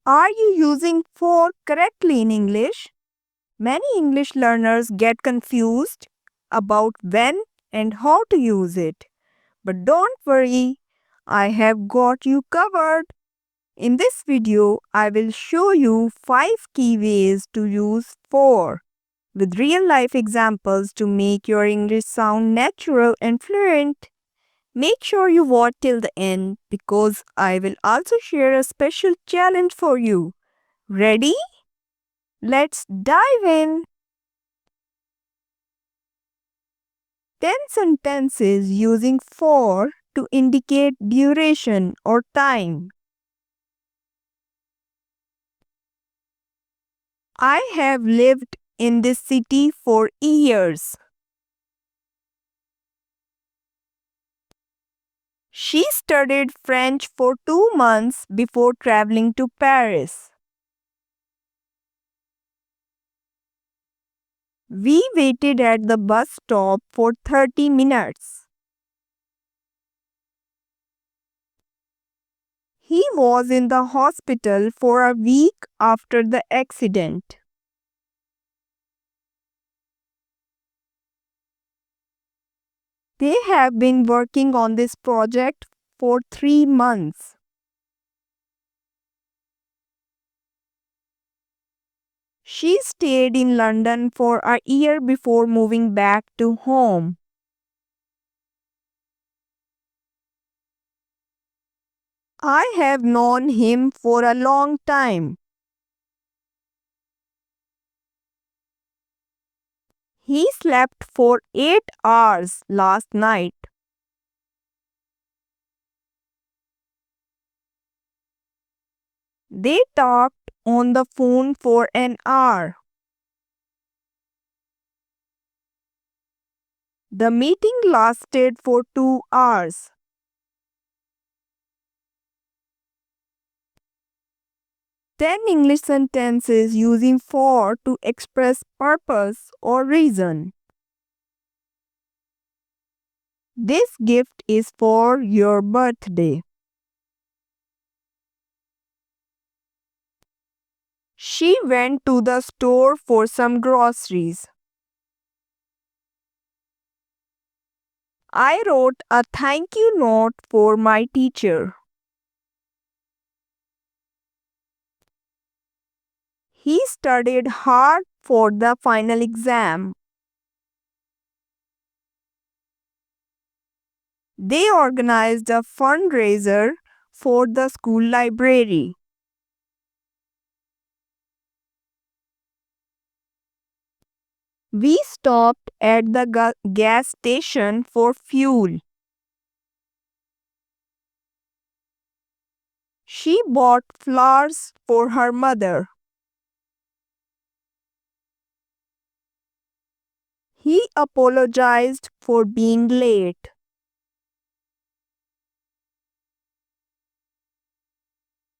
Are you using for correctly in English? Many English learners get confused about when and how to use it. But don't worry, I have got you covered. In this video, I will show you 5 key ways to use for with real life examples to make your English sound natural and fluent. Make sure you watch till the end because I will also share a special challenge for you. Ready? Let's dive in. 10 sentences using for to indicate duration or time. I have lived in this city for years. She studied French for 2 months before traveling to Paris. We waited at the bus stop for 30 minutes. He was in the hospital for a week after the accident. They have been working on this project for 3 months. She stayed in London for a year before moving back to home. I have known him for a long time. He slept for 8 hours last night. They talked on the phone for an hour. The meeting lasted for 2 hours. Ten English sentences using for to express purpose or reason. This gift is for your birthday. She went to the store for some groceries. I wrote a thank you note for my teacher. He studied hard for the final exam. They organized a fundraiser for the school library. We stopped at the gas station for fuel. She bought flowers for her mother. He apologized for being late.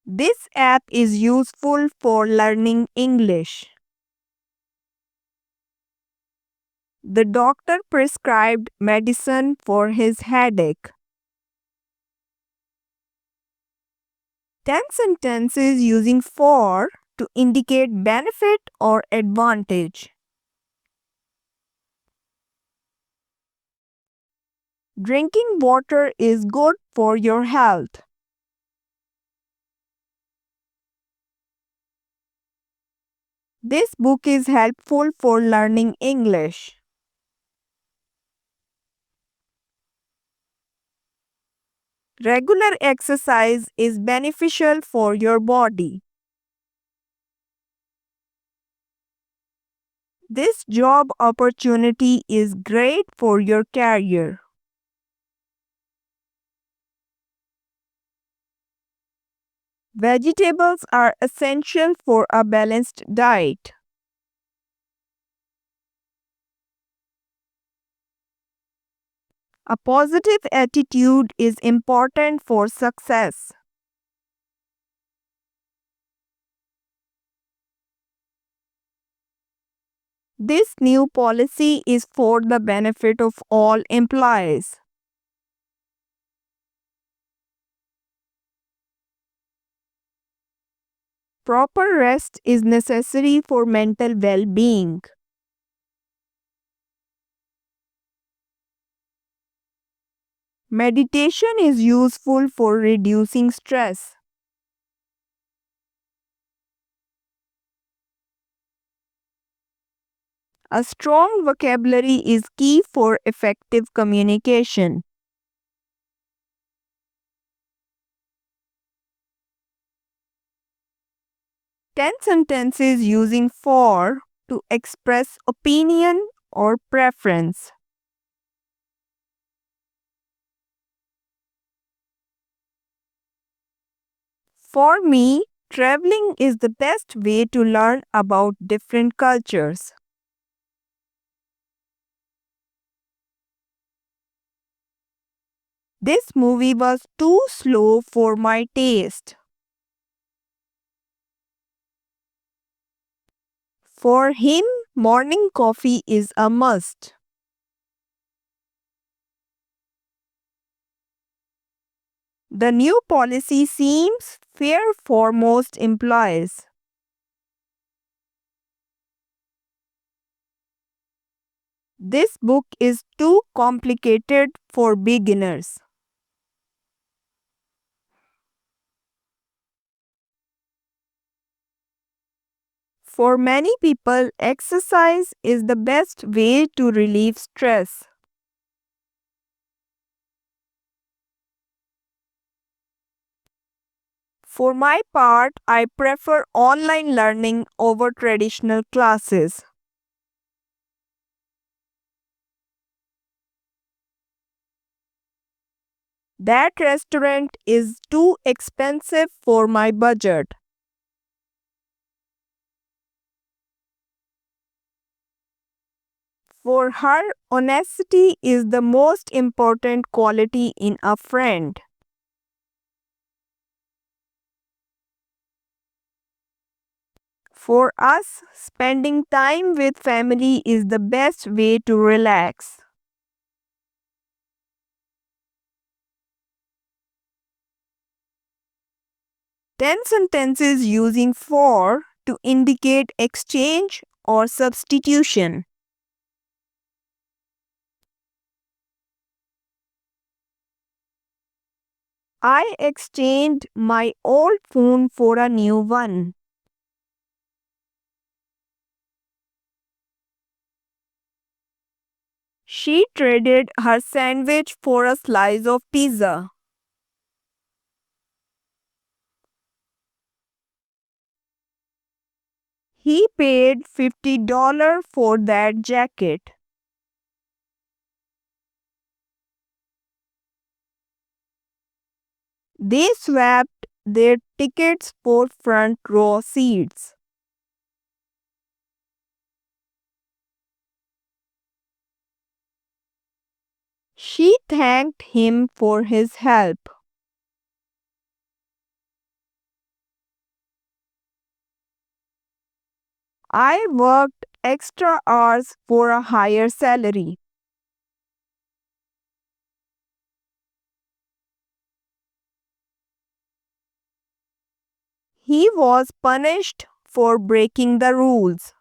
This app is useful for learning English. The doctor prescribed medicine for his headache. 10 sentences using for to indicate benefit or advantage. Drinking water is good for your health. This book is helpful for learning English. Regular exercise is beneficial for your body. This job opportunity is great for your career. Vegetables are essential for a balanced diet. A positive attitude is important for success. This new policy is for the benefit of all employees. Proper rest is necessary for mental well-being. Meditation is useful for reducing stress. A strong vocabulary is key for effective communication. Ten sentences using for to express opinion or preference. For me, traveling is the best way to learn about different cultures. This movie was too slow for my taste. For him, morning coffee is a must. The new policy seems fair for most employees. This book is too complicated for beginners. For many people, exercise is the best way to relieve stress. For my part, I prefer online learning over traditional classes. That restaurant is too expensive for my budget. For her, honesty is the most important quality in a friend. For us, spending time with family is the best way to relax. Ten sentences using for to indicate exchange or substitution. I exchanged my old phone for a new one. She traded her sandwich for a slice of pizza. He paid $50 for that jacket. They swapped their tickets for front row seats. She thanked him for his help. I worked extra hours for a higher salary. He was punished for breaking the rules.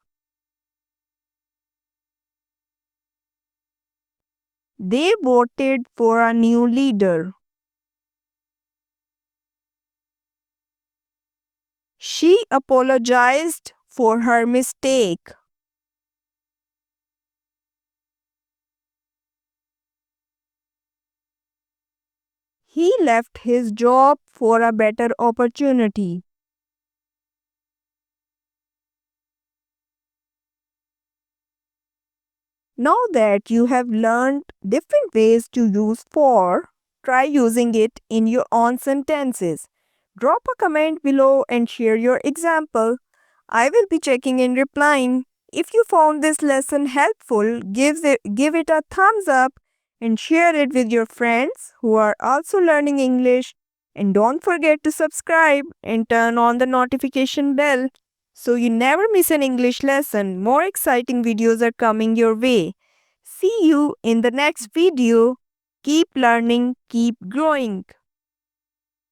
They voted for a new leader. She apologized for her mistake. He left his job for a better opportunity. Now that you have learned different ways to use for, try using it in your own sentences. Drop a comment below and share your example. I will be checking and replying. If you found this lesson helpful, give it a thumbs up and share it with your friends who are also learning English. And don't forget to subscribe and turn on the notification bell so you never miss an English lesson. More exciting videos are coming your way. See you in the next video. Keep learning, keep growing.